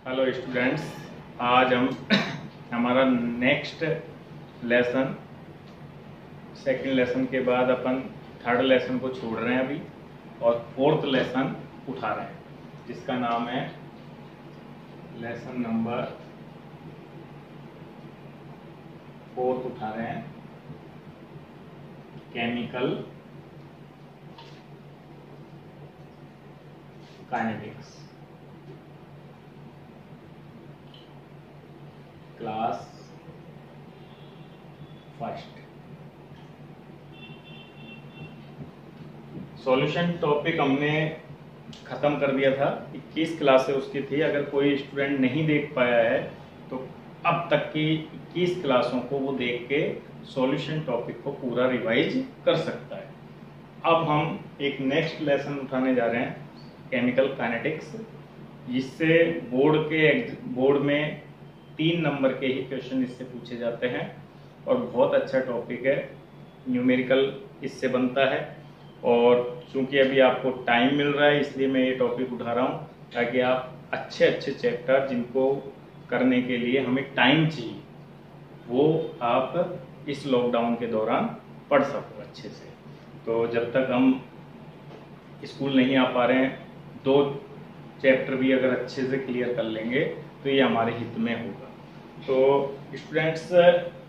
Hello students, आज हम हमारा नेक्स्ट लेसन, सेकंड लेसन के बाद अपन थर्ड लेसन को छोड़ रहे हैं अभी और फोर्थ लेसन उठा रहे हैं, जिसका नाम है लेसन नंबर 4 उठा रहे हैं, chemical kinetics, class first. Solution topic हमने ख़त्म कर दिया था, 21 क्लासें उसकी थी। अगर कोई स्टूडेंट नहीं देख पाया है तो अब तक की 21 क्लासों को वो देख के सॉल्यूशन टॉपिक को पूरा रिवाइज कर सकता है। अब हम एक नेक्स्ट लेसन उठाने जा रहे हैं, केमिकल काइनेटिक्स, जिससे बोर्ड में 3 नंबर के ही क्वेश्चन इससे पूछे जाते हैं और बहुत अच्छा टॉपिक है। न्यूमेरिकल इससे बनता है और चूंकि अभी आपको टाइम मिल रहा है इसलिए मैं ये टॉपिक उठा रहा हूँ, ताकि आप अच्छे चैप्टर जिनको करने के लिए हमें टाइम चाहिए वो आप इस लॉकडाउन के दौरान पढ़ सको अच्छे से। तो जब तक हम स्कूल नहीं आ पा रहे हैं, 2 चैप्टर भी अगर अच्छे से क्लियर कर लेंगे तो ये हमारे हित में होगा। तो स्टूडेंट्स,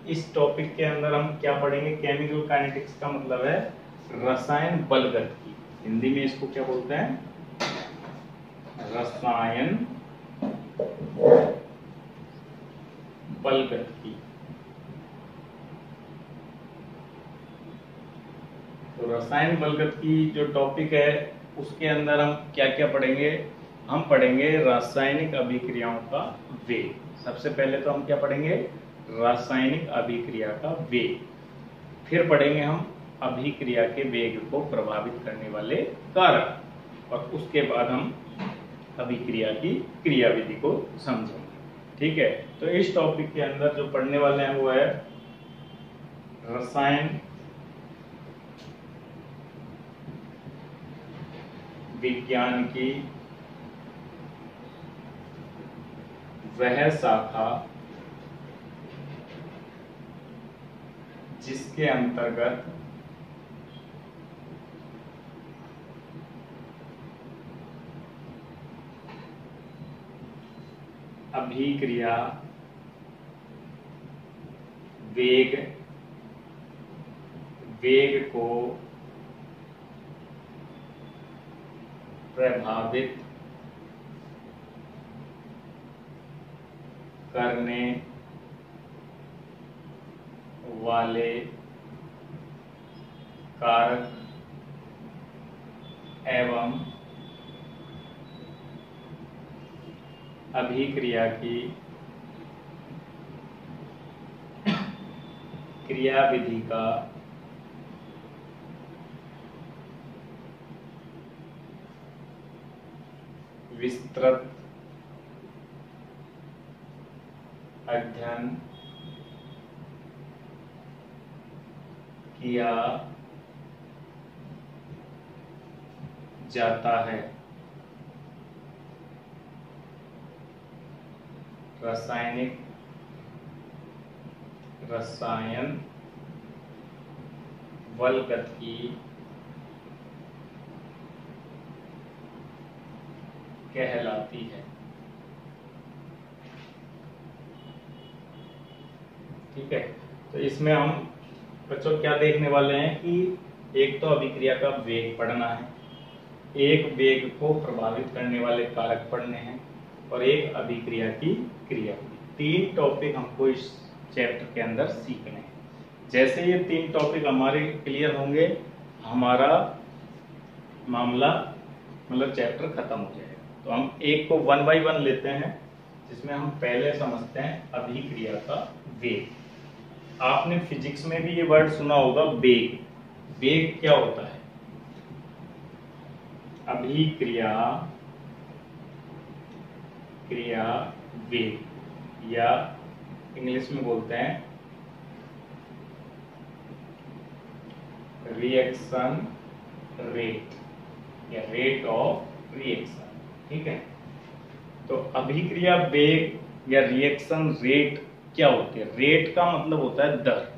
इस टॉपिक के अंदर हम क्या पढ़ेंगे? केमिकल काइनेटिक्स का मतलब है रसायन बलगतिकी। हिंदी में इसको क्या बोलते हैं? रसायन बलगतिकी। तो रसायन बलगतिकी जो टॉपिक है उसके अंदर हम क्या क्या पढ़ेंगे? हम पढ़ेंगे रासायनिक अभिक्रियाओं का वेग। सबसे पहले तो हम क्या पढ़ेंगे? रासायनिक अभिक्रिया का वेग। फिर पढ़ेंगे हम अभिक्रिया के वेग को प्रभावित करने वाले कारक, और उसके बाद हम अभिक्रिया की क्रियाविधि को समझेंगे। ठीक है, तो इस टॉपिक के अंदर जो पढ़ने वाले हैं वो है रसायन विज्ञान की वह शाखा जिसके अंतर्गत अभिक्रिया वेग को प्रभावित करने वाले कारक एवं अभिक्रिया की क्रियाविधि का विस्तृत अध्ययन किया जाता है। रसायन बलगतिकी कहलाती है। ठीक है, तो इसमें हम बच्चों क्या देखने वाले हैं कि एक तो अभिक्रिया का वेग पढ़ना है, एक वेग को प्रभावित करने वाले कारक पढ़ने हैं, और एक अभिक्रिया की क्रिया। 3 टॉपिक हमको इस चैप्टर के अंदर सीखने हैं। जैसे ये 3 टॉपिक हमारे क्लियर होंगे, हमारा मामला मतलब चैप्टर खत्म हो जाएगा। तो हम एक को 1 बाय 1 लेते हैं, जिसमें हम पहले समझते हैं अभिक्रिया का वेग। आपने फिजिक्स में भी ये वर्ड सुना होगा, वेग। वेग क्या होता है? अभिक्रिया वेग, या इंग्लिश में बोलते हैं रिएक्शन रेट या रेट ऑफ रिएक्शन। ठीक है, तो अभिक्रिया वेग या रिएक्शन रेट क्या होती है? रेट का मतलब होता है दर,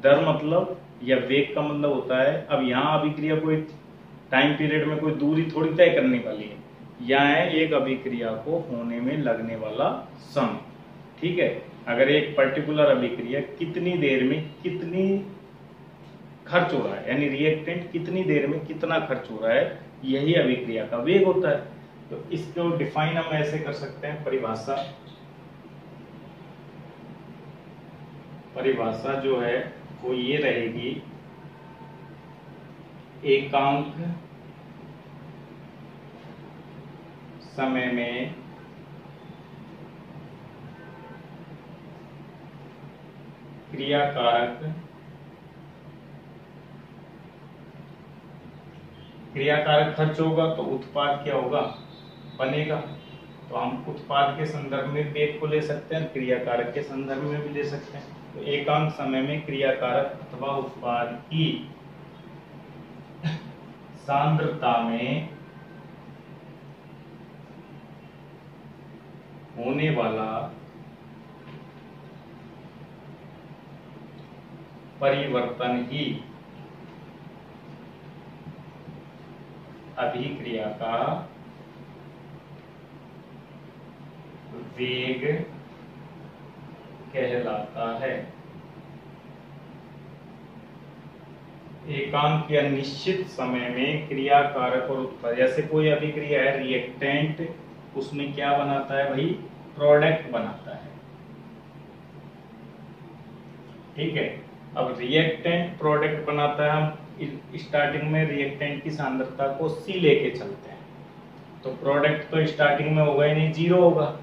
दर मतलब या वेग का मतलब होता है, अब यहाँ अभिक्रिया कोई टाइम पीरियड में कोई दूरी थोड़ी तय करने वाली है, यहाँ है एक अभिक्रिया को होने में लगने वाला समय। ठीक है, अगर एक पर्टिकुलर अभिक्रिया कितनी देर में कितनी खर्च हो रहा है, यानी रिएक्टेंट कितनी देर में कितना खर्च हो रहा है, यही अभिक्रिया का वेग होता है। तो इसको डिफाइन हम ऐसे कर सकते हैं, परिभाषा जो है वो ये रहेगी, एकांक समय में क्रियाकारक खर्च होगा तो उत्पाद क्या होगा, बनेगा। तो हम उत्पाद के संदर्भ में वेग को ले सकते हैं, क्रियाकारक के संदर्भ में भी ले सकते हैं। तो एकांक समय में क्रियाकारक अथवा उत्पाद की सांद्रता में होने वाला परिवर्तन ही अभिक्रिया का वेग कहलाता है। एकांक या निश्चित समय में क्रियाकारक और उत्पाद, जैसे कोई अभिक्रिया है रिएक्टेंट, उसमें क्या बनाता है भाई, प्रोडक्ट बनाता है। ठीक है, अब रिएक्टेंट प्रोडक्ट बनाता है, हम स्टार्टिंग में रिएक्टेंट की सांद्रता को C लेके चलते हैं, तो प्रोडक्ट तो स्टार्टिंग में होगा ही नहीं, जीरो होगा।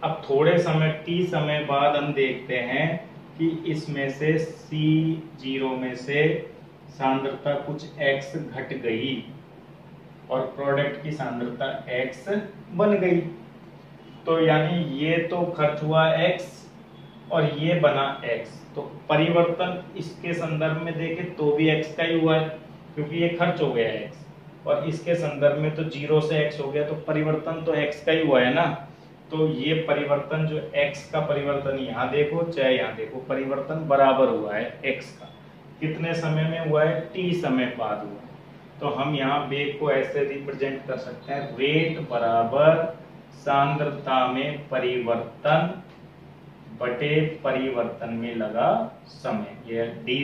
अब थोड़े समय T समय बाद हम देखते हैं कि इसमें से C0 में से सांद्रता कुछ X घट गई और प्रोडक्ट की सांद्रता X बन गई। तो यानी ये तो खर्च हुआ X और ये बना X, तो परिवर्तन इसके संदर्भ में देखें तो भी X का ही हुआ है, क्योंकि ये खर्च हो गया है X, और इसके संदर्भ में तो 0 से X हो गया, तो परिवर्तन तो X का ही हुआ है ना। तो ये परिवर्तन जो X का परिवर्तन यहाँ देखो चाहे यहाँ देखो, परिवर्तन बराबर हुआ है X का। कितने समय में हुआ है, T समय बाद हुआ है। तो हम यहाँ वेग को ऐसे रिप्रेजेंट कर सकते हैं, रेट बराबर सांद्रता में परिवर्तन बटे परिवर्तन में लगा समय। ये डी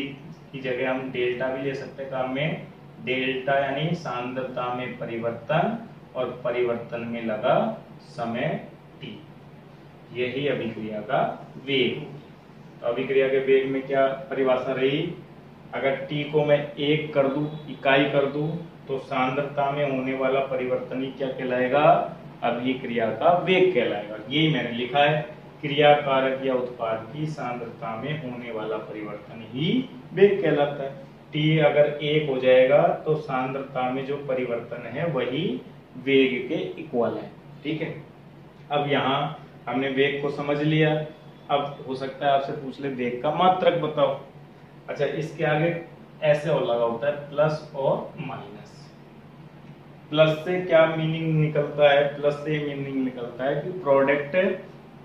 की जगह हम डेल्टा भी ले सकते हैं काम में, डेल्टा यानी सांद्रता में परिवर्तन और परिवर्तन में लगा समय टी, यही अभिक्रिया का वेग। तो अभिक्रिया के वेग में क्या परिभाषा रही, अगर टी को मैं 1 कर दूं, इकाई कर दूं, तो सांद्रता में होने वाला परिवर्तन ही क्या कहलाएगा, अभिक्रिया का वेग कहलाएगा। यही मैंने लिखा है, क्रियाकारक या उत्पाद की सांद्रता में होने वाला परिवर्तन ही वेग कहलाता है। टी अगर 1 हो जाएगा तो सांद्रता में जो परिवर्तन है वही वेग के इक्वल है। ठीक है, अब यहाँ हमने वेग को समझ लिया। अब हो सकता है आपसे पूछ ले वेग का मात्रक बताओ। अच्छा, इसके आगे ऐसे और लगा होता है प्लस और माइनस। प्लस से क्या मीनिंग निकलता है, प्लस से मीनिंग निकलता है कि प्रोडक्ट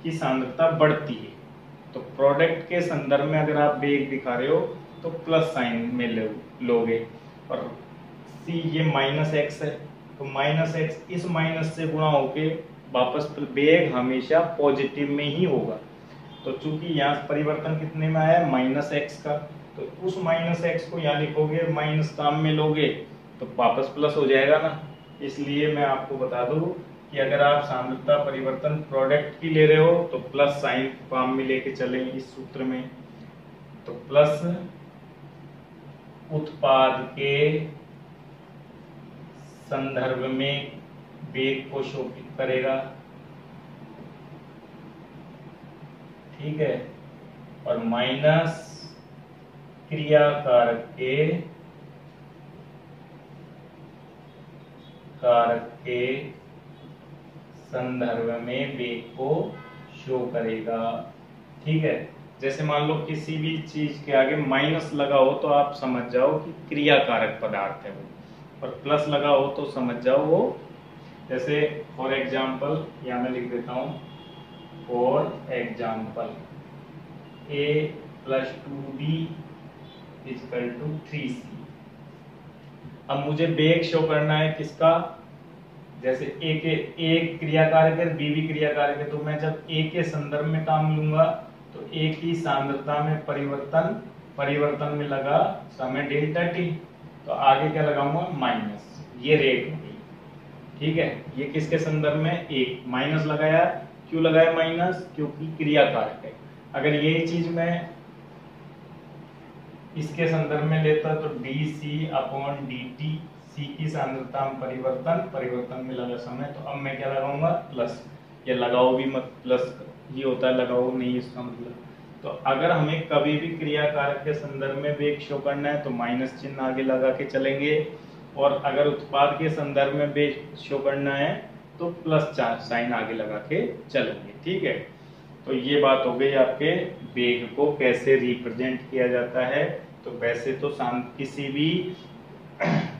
की सांद्रता बढ़ती है। तो प्रोडक्ट के संदर्भ में अगर आप वेग दिखा रहे हो तो प्लस साइन में लोगे, और सी ये माइनस एक्स है, तो माइनस एक्स इस माइनस से गुणा होके वापस वेग हमेशा पॉजिटिव में ही होगा। तो चूंकि यहाँ परिवर्तन कितने में आया है, माइनस एक्स का, तो उस माइनस एक्स को यहाँ लिखोगे, माइनस काम में लोगे तो वापस प्लस हो जाएगा ना। इसलिए मैं आपको बता दूं कि अगर आप सांद्रता परिवर्तन प्रोडक्ट की ले रहे हो तो प्लस साइन काम में लेके चलें इस सूत्र में। तो प्लस उत्पाद के संदर्भ में वेग को शो करेगा, ठीक है, और माइनस क्रियाकारक के संदर्भ में वेग को शो करेगा। ठीक है, जैसे मान लो किसी भी चीज के आगे माइनस लगा हो तो आप समझ जाओ कि क्रियाकारक पदार्थ है वो, और प्लस लगा हो तो समझ जाओ वो जैसे फॉर एग्जाम्पल यहाँ मैं लिख देता हूँ, for example a + 2b = 3c। अब मुझे वेग शो करना है किसका, जैसे ए क्रिया कारक है, बी भी क्रिया कारक है, तो मैं जब ए के संदर्भ में काम लूंगा तो ए की सांद्रता में परिवर्तन में लगा समय डेल्टा टी, तो आगे क्या लगाऊंगा माइनस, ये रेट हो गई। ठीक है, ये किसके संदर्भ में, एक माइनस लगाया, क्यों लगाया माइनस, क्योंकि क्रिया कारक है। अगर यही चीज मैं इसके संदर्भ में लेता तो dc/dt, सी की सांद्रता में परिवर्तन में लगा समय, तो अब मैं क्या लगाऊंगा प्लस, या लगाओ भी मत, प्लस ये होता है, लगाओ नहीं इसका मतलब। तो अगर हमें कभी भी क्रिया कारक के संदर्भ में वेग शो करना है तो माइनस चिन्ह आगे लगा के चलेंगे, और अगर उत्पाद के संदर्भ में वेग शो करना है तो प्लस साइन आगे लगा के चलेंगे। ठीक है, तो ये बात हो गई आपके वेग को कैसे रिप्रेजेंट किया जाता है। तो वैसे तो किसी भी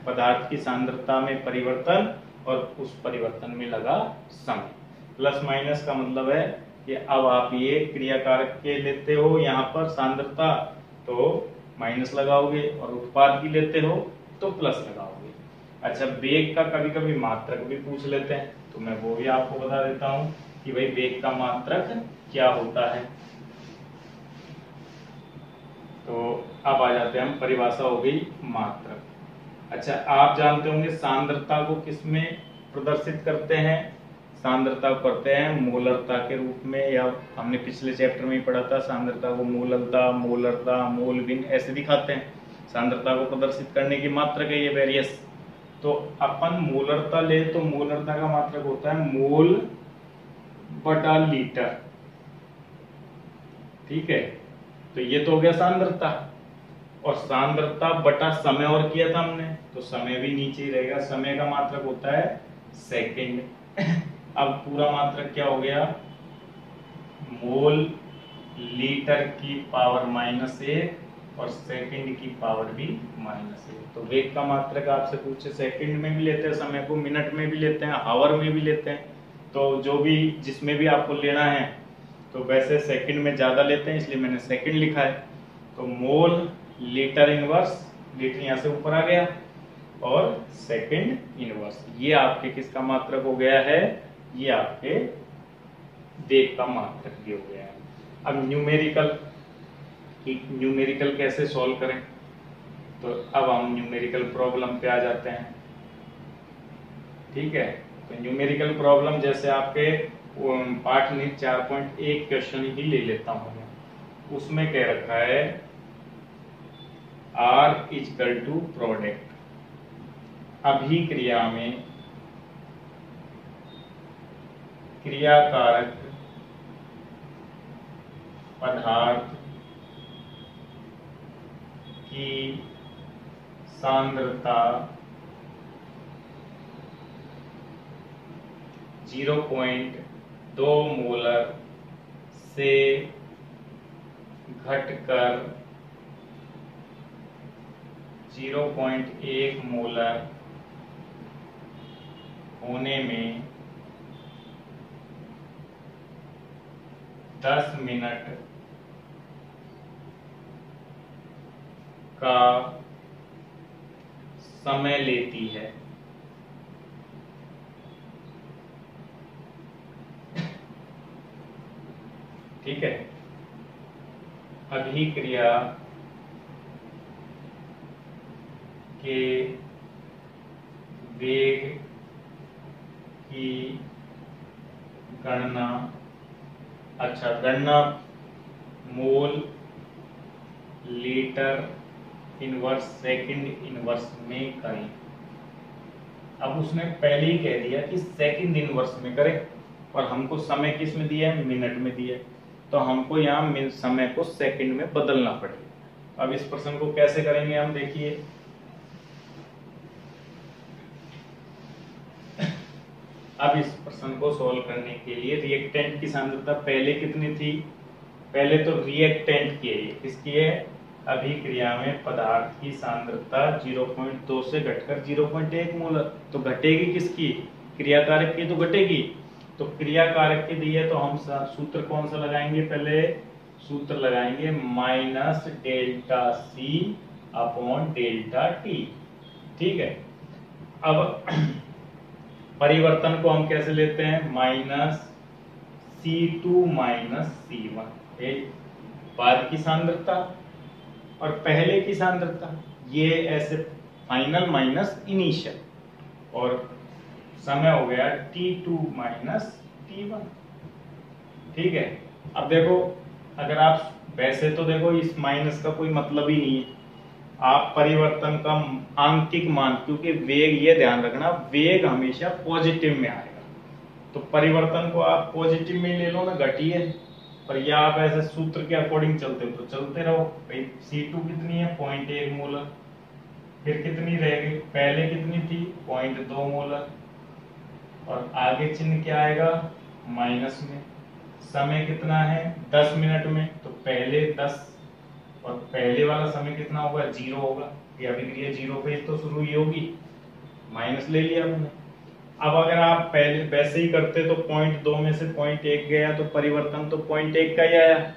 पदार्थ की सांद्रता में परिवर्तन और उस परिवर्तन में लगा समय। प्लस माइनस का मतलब है कि अब आप ये क्रिया कारक के लेते हो यहाँ पर सांद्रता तो माइनस लगाओगे, और उत्पाद की लेते हो तो प्लस लगाओगे। अच्छा, वेग का कभी कभी मात्रक भी पूछ लेते हैं, तो मैं वो भी आपको बता देता हूँ कि भाई वेग का मात्रक क्या होता है। तो अब आ जाते हैं हम, परिभाषा हो गई मात्रक। अच्छा, आप जानते होंगे सांद्रता को किसमें प्रदर्शित करते हैं, सांद्रता को करते हैं मोलरता के रूप में, या हमने पिछले चैप्टर में ही पढ़ा था सांद्रता को मोलरता, मोल भिन्न ऐसे दिखाते हैं। सांद्रता को प्रदर्शित करने की मात्रक है ये वेरियस। तो अपन मोलरता ले तो मोलरता का मात्रक होता है मोल बटा लीटर। ठीक है, तो ये तो हो गया सांद्रता, और सांद्रता बटा समय और किया था हमने, तो समय भी नीचे ही रहेगा, समय का मात्रक होता है सेकंड। अब पूरा मात्रक क्या हो गया, मोल लीटर की पावर -1 और सेकंड की पावर भी -1। तो वेग का मात्रक आपसे पूछे, सेकंड में भी लेते हैं समय को, मिनट में भी लेते हैं, आवर में भी लेते हैं, तो जो भी जिसमें भी आपको लेना है, तो वैसे सेकंड में ज्यादा लेते हैं इसलिए मैंने सेकंड लिखा है। तो मोल लीटर इनवर्स, लीटर यहाँ से ऊपर आ गया, और सेकंड इनवर्स, ये आपके किसका मात्रक हो गया है, ये आपके वेग का मात्रक भी हो गया है। अब न्यूमेरिकल कैसे सॉल्व करें, तो अब हम न्यूमेरिकल प्रॉब्लम पे आ जाते हैं। ठीक है, तो न्यूमेरिकल प्रॉब्लम जैसे आपके पाठ में 4.1 क्वेश्चन ही ले लेता हूं, उसमें कह रखा है R = प्रोडक्ट, अभिक्रिया में क्रिया कारक पदार्थ की सांद्रता 0.2 मोलर से घटकर 0.1 मोलर होने में 10 मिनट का समय लेती है। ठीक है, अभिक्रिया के वेग की गणना, अच्छा गणना mole litre inverse second inverse में करें। अब उसने पहले ही कह दिया कि सेकंड इनवर्स में करें, और हमको समय किस में दिया है, मिनट में दिया है, तो हमको यहाँ समय को सेकंड में बदलना पड़ेगा। अब इस प्रश्न को कैसे करेंगे हम, देखिए अब इस प्रश्न को सॉल्व करने के लिए रिएक्टेंट की सांद्रता पहले कितनी थी, पहले तो रिएक्टेंट की है, किसकी है, अभिक्रिया में पदार्थ की सांद्रता 0.2 से घटकर 0.1 मोलर, तो घटेगी किसकी, क्रिया कारक की तो घटेगी। तो क्रिया कारक की दी है तो हम सूत्र कौन सा लगाएंगे, पहले सूत्र लगाएंगे minus delta C upon delta T. ठीक है, अब परिवर्तन को हम कैसे लेते हैं, माइनस C2 माइनस C1, एक बाद की सांद्रता और पहले की सांद्रता, ये ऐसे फाइनल माइनस इनिशियल, और समय हो गया T2 माइनस T1। ठीक है, अब देखो अगर आप वैसे तो देखो इस माइनस का कोई मतलब ही नहीं है, आप परिवर्तन का आंकिक मान, क्योंकि वेग, ये ध्यान रखना वेग हमेशा पॉजिटिव में आएगा, तो परिवर्तन को आप पॉजिटिव में ले लो ना, घटिए, पर या आप ऐसे सूत्र के अकॉर्डिंग चलते हो तो चलते रहो भाई। C2 कितनी है, 0.1 मोलर, फिर कितनी रहेगी, पहले कितनी थी 0.2 मोलर, और आगे चिन्ह क्या आएगा माइनस में, समय कितना है 10 मिनट में, तो पहले 10 और पहले वाला समय कितना होगा 0 होगा, ये अभिक्रिया 0 पे तो शुरू ही होगी, माइनस ले लिया हमने। अब अगर आप पहले वैसे ही करते तो 0.2 में से 0.1 गया तो परिवर्तन तो 0.1 का ही आया,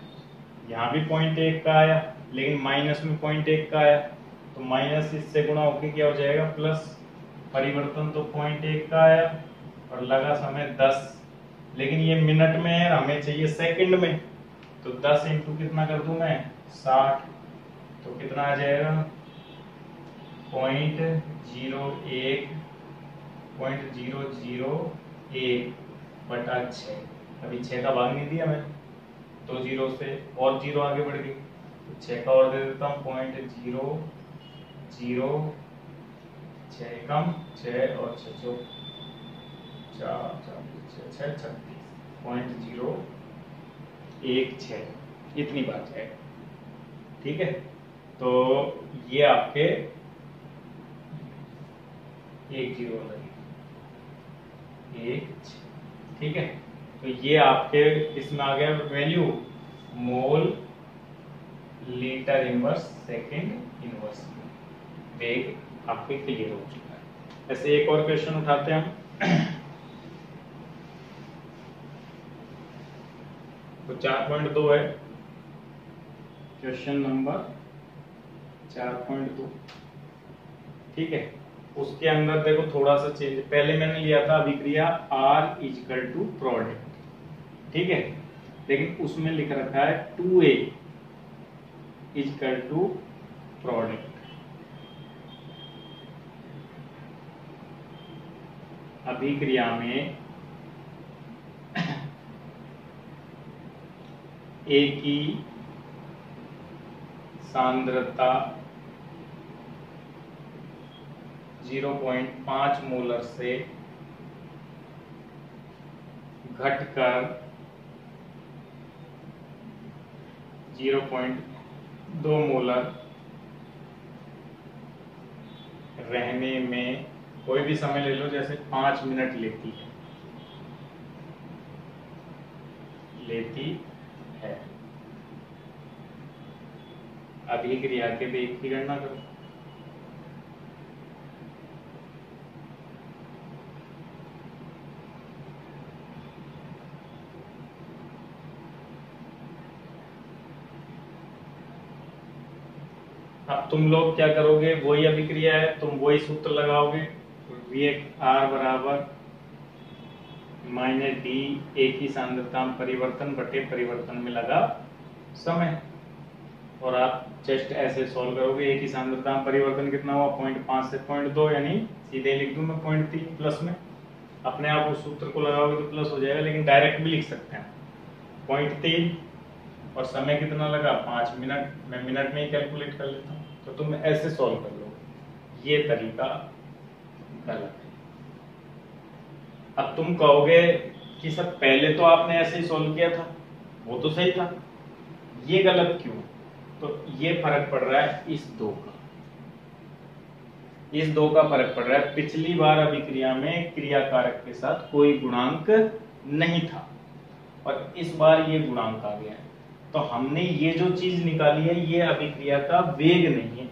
यहाँ भी 0.1 का आया, लेकिन माइनस में 0.1 का आया, तो माइनस इससे गुणा होके क्या हो जाएगा प्लस, परिवर्तन तो 0.1 का आया और लगा समय 10, लेकिन ये मिनट में है, हमें चाहिए सेकंड में, तो 10 इंटू कितना कर दूं मैं 60, तो कितना आ जाएगा 0.001 बटा 6। अभी 6 का भाग नहीं दिया मैं, तो 0 से और 0 आगे बढ़ गई, तो 6 का और दे देता हूँ 0.006 कम 6 और 6 36.016, इतनी बात है। ठीक है, तो ये आपके 1 0 लगेगी 1। ठीक है, तो ये आपके इसमें आ गया value mole litre inverse second inverse, वेग आपके क्लियर हो चुका है। ऐसे एक और क्वेश्चन उठाते हैं हम। तो 4.2 है क्वेश्चन नंबर 4.2। ठीक है, उसके अंदर देखो थोड़ा सा चेंज, पहले मैंने लिया था अभिक्रिया R इक्वल टू प्रोडक्ट, ठीक है, लेकिन उसमें लिख रखा है 2A इक्वल टू प्रोडक्ट। अभिक्रिया में A की सांद्रता 0.5 मोलर से घटकर 0.2 मोलर रहने में कोई भी समय ले लो, जैसे 5 मिनट लेती है। अभिक्रिया के वेग की गणना करो। अब तुम लोग क्या करोगे, वही अभिक्रिया है, तुम वही सूत्र लगाओगे, VR बराबर माइनस डी ए की सांद्रता में परिवर्तन बटे परिवर्तन में लगा समय, और आप जस्ट ऐसे सॉल्व करोगे। ए की सांद्रता में परिवर्तन कितना हुआ 0.5 से 0.2, यानी सीधे लिख दूं मैं 0.3 प्लस में, अपने आप उस सूत्र को लगाओगे तो प्लस हो जाएगा, लेकिन डायरेक्ट भी लिख सकते हैं 0.3, और समय कितना लगा 5 मिनट, मैं मिनट में ही कैलकुलेट कर लेता हूँ, तो तुम ऐसे सॉल्व कर लो। ये तरीका गलत है। अब तुम कहोगे कि सर पहले तो आपने ऐसे ही सॉल्व किया था, वो तो सही था, ये गलत क्यों? तो ये फर्क पड़ रहा है इस दो का फर्क पड़ रहा है। पिछली बार अभिक्रिया में क्रिया कारक के साथ कोई गुणांक नहीं था, और इस बार ये गुणांक आ गया है, तो हमने ये जो चीज निकाली है ये अभिक्रिया का वेग नहीं है।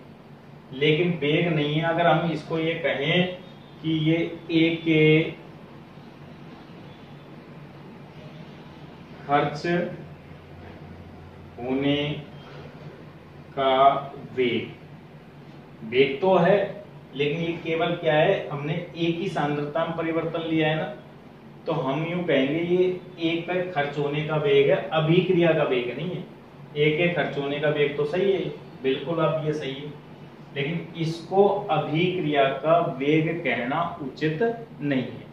लेकिन वेग नहीं है, अगर हम इसको ये कहें कि ये A के खर्च होने का वेग तो है, लेकिन ये केवल क्या है, हमने एक ही सांद्रता में परिवर्तन लिया है ना, तो हम यूं कहेंगे ये एक का खर्च होने का वेग है, अभिक्रिया का वेग नहीं है। एक के खर्च होने का वेग तो सही है, बिल्कुल अब ये सही है, लेकिन इसको अभिक्रिया का वेग कहना उचित नहीं है।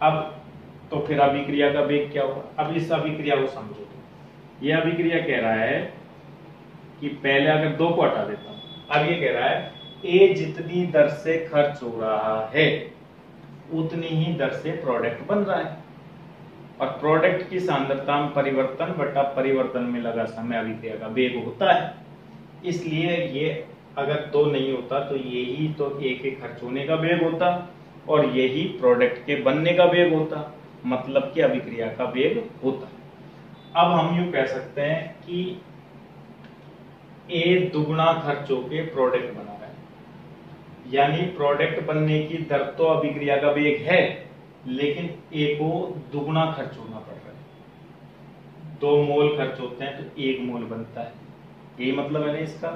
अब तो फिर अभिक्रिया का वेग क्या होगा? अब इस अभिक्रिया को समझो। तो यह अभिक्रिया कह रहा है कि पहले अगर 2 को हटा देता हूं, अब ये कह रहा है ए जितनी दर से खर्च हो रहा है उतनी ही दर से प्रोडक्ट बन रहा है, और प्रोडक्ट की सांद्रता में परिवर्तन बटा परिवर्तन में लगा समय अभिक्रिया का वेग होता है। इसलिए ये अगर 2 नहीं होता तो यही तो ए के खर्च होने का वेग होता और यही प्रोडक्ट के बनने का वेग होता, मतलब कि अभिक्रिया का वेग होता। अब हम यूं कह सकते हैं कि ए दुगुना खर्च होके प्रोडक्ट बना रहा है, यानी प्रोडक्ट बनने की दर तो अभिक्रिया का वेग है, लेकिन ए को दुगुना खर्च होना पड़ रहा है। 2 मोल खर्च होते हैं तो 1 मोल बनता है, यही मतलब है ना इसका।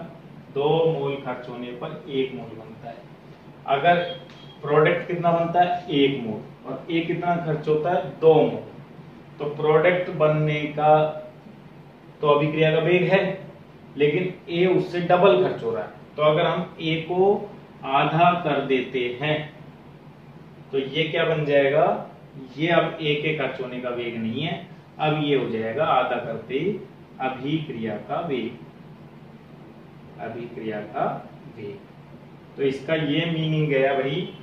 2 मोल खर्च होने पर 1 मोल बनता है। अगर प्रोडक्ट कितना बनता है? 1 मोल, और ए कितना खर्च होता है? 2 मोल। तो प्रोडक्ट बनने का तो अभिक्रिया का वेग है, लेकिन ए उससे डबल खर्च हो रहा है। तो अगर हम ए को आधा कर देते हैं तो ये क्या बन जाएगा? ये अब ए के खर्च होने का वेग नहीं है, अब ये हो जाएगा आधा करते अभिक्रिया का वेग, अभिक्रिया का वेग। तो इसका ये मीनिंग गया भाई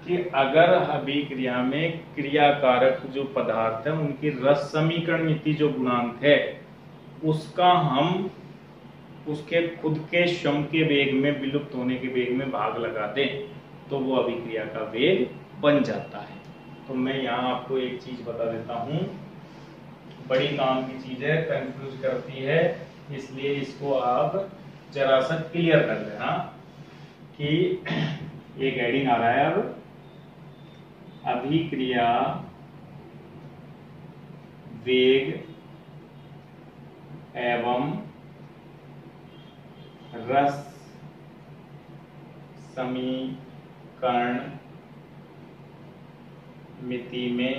कि अगर अभिक्रिया में क्रियाकारक जो पदार्थ है उनकी रस समीकरणमिति जो गुणांक है उसका हम उसके खुद के स्वयं के वेग में, विलुप्त होने के वेग में भाग लगा दें तो वो अभिक्रिया का वेग बन जाता है। तो मैं यहाँ आपको एक चीज बता देता हूँ, बड़ी काम की चीज है, कंफ्यूज करती है, इसलिए इसको आप जरा सा क्लियर कर लेना कि एक हेडिंग आ रहा है अब, अभिक्रिया वेग एवं रस समीकरण मिति में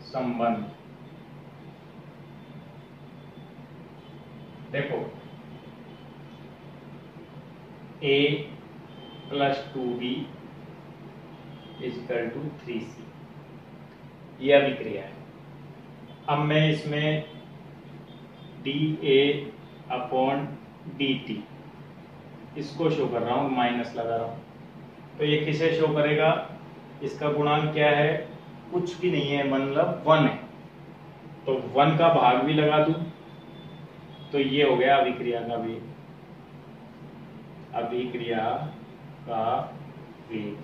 संबंध। देखो a + 2b = 3c, ये अभिक्रिया है। अब मैं इसमें dA/dt इसको शो कर रहा हूं, माइनस लगा रहा हूं। तो ये किसे शो करेगा? इसका गुणांक क्या है? कुछ भी नहीं है, मतलब 1 है, तो 1 का भाग भी लगा दूं तो ये हो गया अभिक्रिया का वेग, अभिक्रिया का वेग।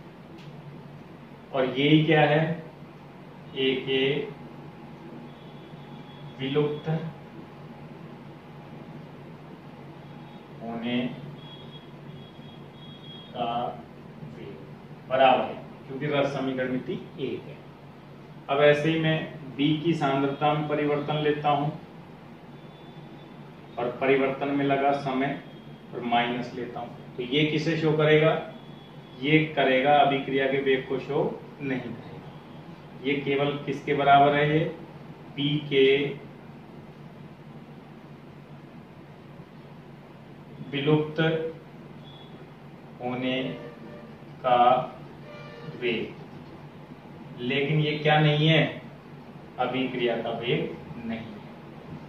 और यही क्या है? ए के विलुप्त होने का वेग बराबर है, क्योंकि रस समीकरण मिति 1 है। अब ऐसे ही मैं B की सांद्रता में परिवर्तन लेता हूं और परिवर्तन में लगा समय और माइनस लेता हूं, तो ये किसे शो करेगा? ये करेगा अभिक्रिया के वेग को शो नहीं करेगा। ये केवल किसके बराबर है? ये P के विलुप्त होने का वेग, लेकिन ये क्या नहीं है? अभिक्रिया का वेग नहीं है।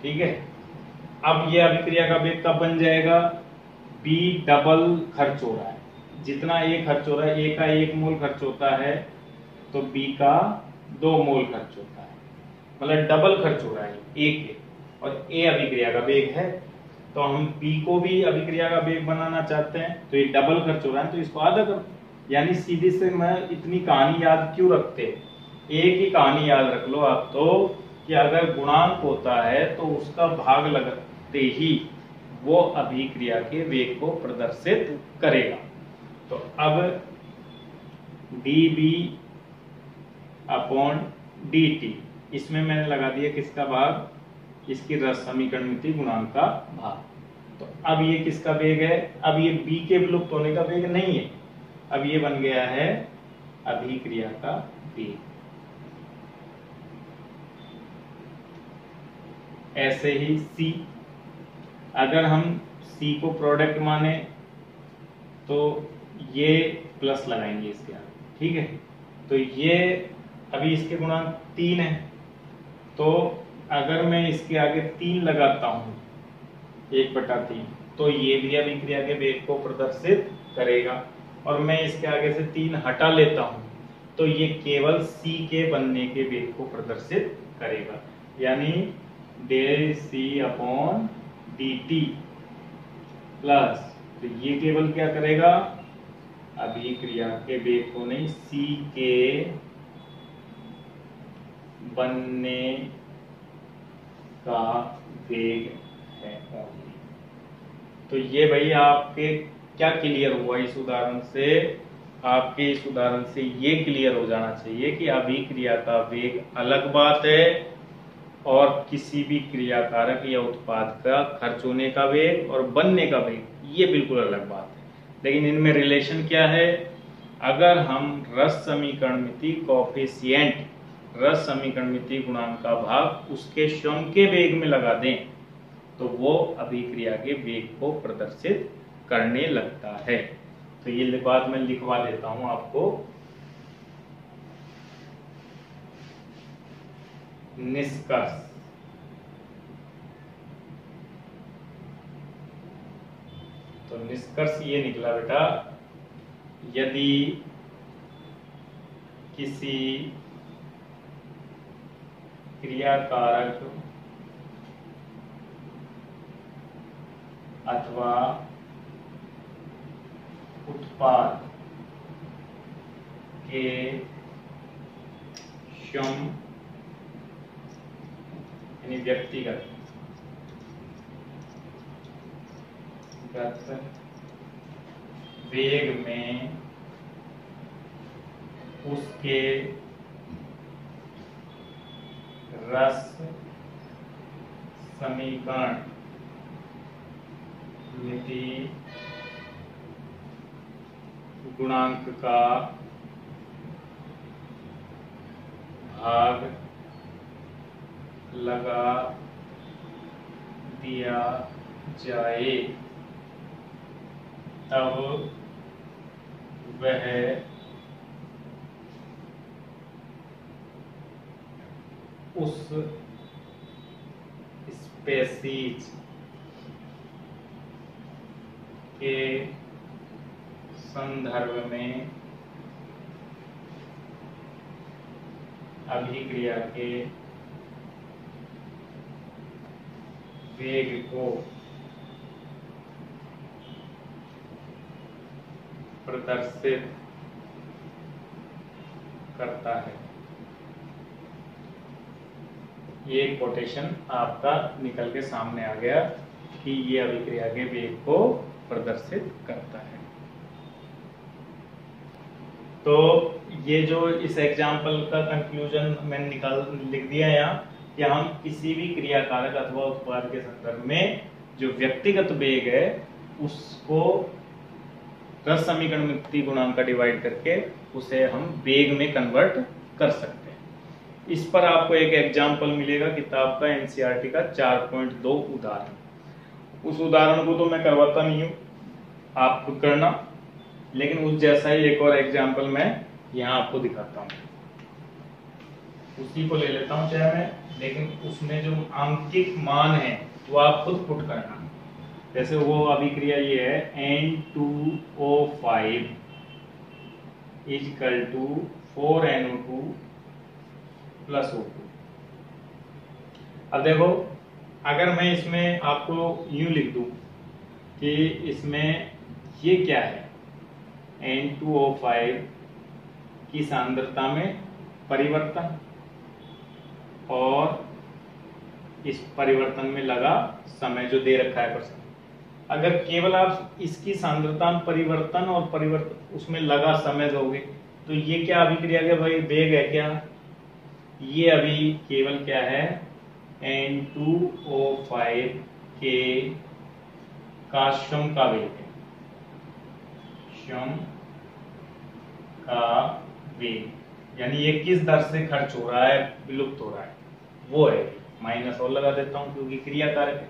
ठीक है, अब ये अभिक्रिया का वेग कब बन जाएगा? B डबल खर्च हो रहा है, जितना A खर्च हो रहा है, A का 1 मोल खर्च होता है तो B का 2 मोल खर्च होता है, मतलब डबल खर्च हो रहा है A के, और A अभिक्रिया का वेग है। तो हम P को भी अभिक्रिया का वेग बनाना चाहते हैं, तो ये डबल खर्च हो रहा है तो इसको आधा करो। यानी सीधे से मैं इतनी कहानी याद क्यों रखते? एक ही कहानी याद रख लो आप तो, कि अगर गुणांक होता है तो उसका भाग लगते ही वो अभिक्रिया के वेग को प्रदर्शित करेगा। तो अब dB/dt इसमें मैंने लगा दिया किसका भाग, इसकी रस समीकरणमिति गुणांक का भाग। तो अब ये किसका वेग है, अब ये बी के विलुप्त होने का वेग नहीं है, अब ये बन गया है अभिक्रिया का वेग। ऐसे ही सी, अगर हम सी को प्रोडक्ट माने तो ये प्लस लगाएंगे इसके आगे, ठीक है। तो ये अभी इसके गुणांक 3 है, तो अगर मैं इसके आगे 3 लगाता हूं 1/3, तो ये भी अभिक्रिया के वेग को प्रदर्शित करेगा। और मैं इसके आगे से 3 हटा लेता हूं तो ये केवल सी के बनने के वेग को प्रदर्शित करेगा, यानी del C upon D T plus, तो ये केवल क्या करेगा, अभिक्रिया के वेग को नहीं, सी के बनने का वेग है। तो ये भाई आपके क्या क्लियर हुआ इस उदाहरण से, आपके इस उदाहरण से ये क्लियर हो जाना चाहिए कि अभिक्रिया का वेग अलग बात है और किसी भी क्रियाकारक या उत्पाद का खर्च होने का वेग और बनने का वेग ये बिल्कुल अलग बात है। लेकिन इनमें रिलेशन क्या है, अगर हम रस समीकरणमिति कोएफिशिएंट, रस समीकरणमिति गुणांक का भाग उसके स्वयं के वेग में लगा दें तो वो अभिक्रिया के वेग को प्रदर्शित करने लगता है। तो ये बात मैं लिखवा देता हूं आपको। निष्कर्ष, तो निष्कर्ष ये निकला बेटा, यदि किसी क्रियाकारक अथवा उत्पाद के स्वयं यानी व्यक्तिगत वेग में उसके रस समीकरण मिति गुणांक का भाग लगा दिया जाए तब वह उस स्पेसीज के संदर्भ में अभिक्रिया के वेग को प्रदर्शित करता है। ये कोटेशन आपका निकल के सामने आ गया कि ये अभिक्रिया के वेग को प्रदर्शित करता है। तो ये जो इस एग्जाम्पल का कंक्लूजन मैंने लिख दिया यहाँ कि हम किसी भी क्रियाकारक अथवा उत्पाद के संदर्भ में जो व्यक्तिगत वेग है उसको रस समीकरणमिति गुणांक का डिवाइड करके उसे हम वेग में कन्वर्ट कर सकते हैं। इस पर आपको एक एग्जाम्पल मिलेगा किताब का, एनसीईआरटी का 4.2 उदाहरण। उस उदाहरण को तो मैं करवाता नहीं हूँ, आप खुद करना, लेकिन उस जैसा ही एक और एग्जाम्पल मैं यहाँ आपको दिखाता हूँ। उसी को ले लेता हूँ चाहे मैं, लेकिन उसमें जो आंकिक मान है वो आप खुद पुट करना। जैसे वो अभिक्रिया ये है N2O5 is equal to 4NO2 plus O2। अब देखो, अगर मैं इसमें आपको यूं लिख दूं कि इसमें ये क्या है, N2O5 की सांद्रता में परिवर्तन और इस परिवर्तन में लगा समय जो दे रखा है परसेंट। अगर केवल आप इसकी सांद्रता में परिवर्तन और परिवर्तन उसमें लगा समय दोगे तो ये क्या अभिक्रिया के भाई वेग है क्या? ये अभी केवल क्या है, N2O5 के का श्रम का वेग है, श्रम का वेग, यानी ये किस दर से खर्च हो रहा है, विलुप्त हो रहा है, वो है। माइनस और लगा देता हूं क्योंकि क्रिया कारक है।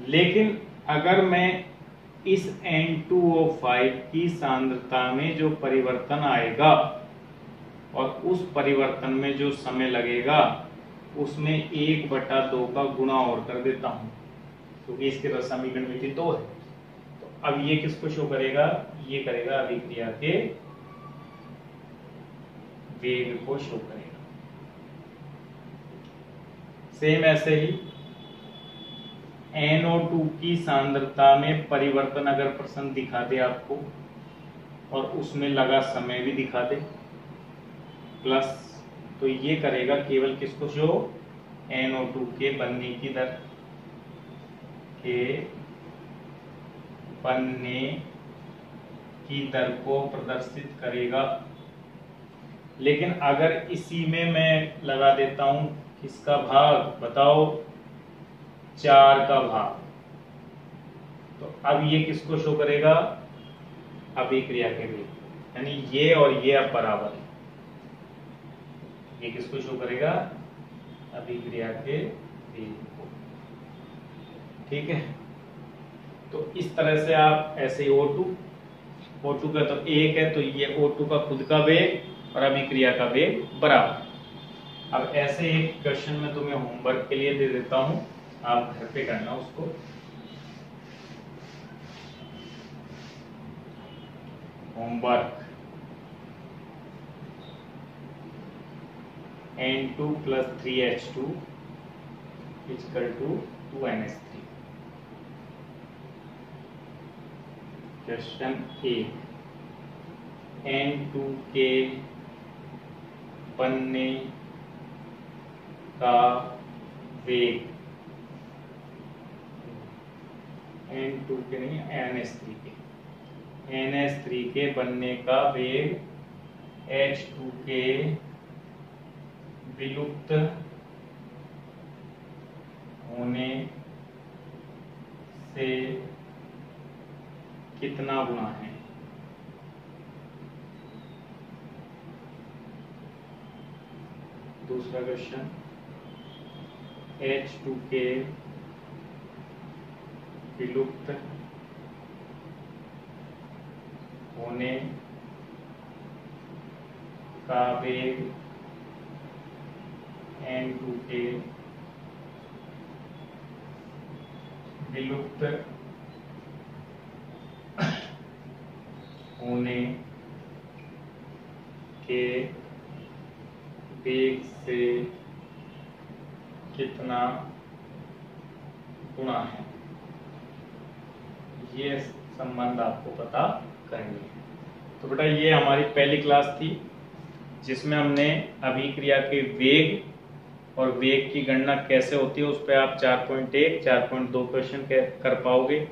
लेकिन अगर मैं इस N2O5 की सांद्रता में जो परिवर्तन आएगा और उस परिवर्तन में जो समय लगेगा उसमें 1/2 का गुणा और कर देता हूं, क्योंकि इसके समीकरण में 2 है। तो अब ये किसको शो करेगा, ये करेगा अभिक्रिया के वेग को शो करेगा। सेम ऐसे ही NO2 की सांद्रता में परिवर्तन अगर प्रश्न दिखा दे आपको और उसमें लगा समय भी दिखा दे प्लस, तो ये करेगा केवल किसको शो, NO2 के बनने की दर, के बनने की दर को प्रदर्शित करेगा। लेकिन अगर इसी में मैं लगा देता हूं किसका भाग, बताओ, 4 का भाग, तो अब ये किसको शो करेगा, अभिक्रिया के वेग, यानी ये और ये अब बराबर है। ये किसको शो करेगा, अभिक्रिया के वेग को। ठीक है, तो इस तरह से आप ऐसे O2 का तो 1 है, तो ये O2 का खुद का वेग और अभिक्रिया का वेग बराबर। अब ऐसे एक क्वेश्चन में तुम्हें होमवर्क के लिए दे देता हूं, आप घर पे करना उसको। Homework, N2 + 3H2 = 2NH3। Question 1, N2 के बनने का वेग, N2 के नहीं, NH3 के, NH3 के बनने का वेग H2 के विलुप्त होने से कितना गुना है। दूसरा क्वेश्चन, H2 के विलुप्त होने का वेग N2 के विलुप्त होने के वेग से कितना गुणा है, ये संबंध आपको पता करनी है। तो बेटा ये हमारी पहली क्लास थी जिसमें हमने अभिक्रिया के वेग और वेग की गणना कैसे होती है उस पर आप 4.1, 4.2 क्वेश्चन कर पाओगे।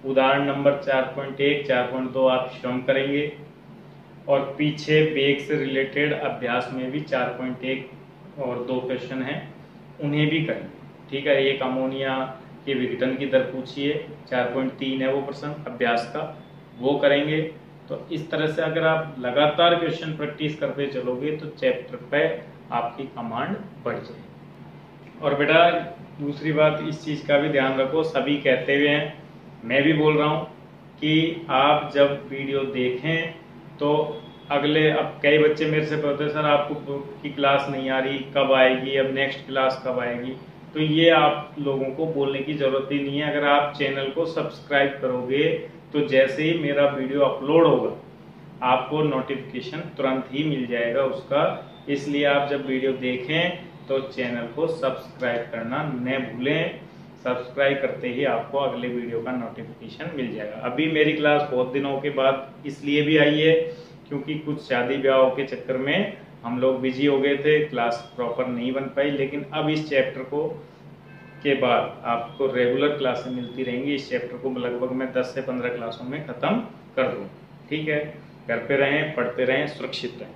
उदाहरण नंबर 4.1, 4.2 आप स्वयं करेंगे और पीछे वेग से रिलेटेड अभ्यास में भी 4.1 और 2 क्वेश्चन हैं, उन्हें भी करेंगे। ठीक है, एक अमोनिया के विघटन की दर पूछिए, 4.3 है वो प्रश्न अभ्यास का, वो करेंगे। तो इस तरह से अगर आप लगातार क्वेश्चन प्रैक्टिस करते चलोगे तो चैप्टर पे आपकी कमांड बढ़ जाएगी। और बेटा दूसरी बात, इस चीज़ का भी ध्यान रखो, सभी कहते हुए हैं, मैं भी बोल रहा हूँ कि आप जब वीडियो देखें तो अगले, अब कई बच्चे मेरे से पूछते हैं सर आपको की क्लास नहीं आ रही, कब आएगी, अब नेक्स्ट क्लास कब आएगी। तो ये आप लोगों को बोलने की ज़रूरत ही नहीं है। अगर आप चैनल को सब्सक्राइब करोगे तो जैसे ही मेरा वीडियो अपलोड होगा आपको नोटिफिकेशन तुरंत ही मिल जाएगा उसका। इसलिए आप जब वीडियो देखें तो चैनल को सब्सक्राइब करना न भूलें। सब्सक्राइब करते ही आपको अगले वीडियो का नोटिफिकेशन मिल जाएगा। अभी मेरी क्लास बहुत दिनों के बाद इसलिए भी आई है क्योंकि कुछ शादी ब्याह के चक्कर में हम लोग बिजी हो गए थे, क्लास प्रॉपर नहीं बन पाई। लेकिन अब इस चैप्टर को के बाद आपको रेगुलर क्लासें मिलती रहेंगी। इस चैप्टर को लगभग मैं 10 से 15 क्लासों में ख़त्म कर दूँ। ठीक है, घर पे रहें, पढ़ते रहें, सुरक्षित रहें।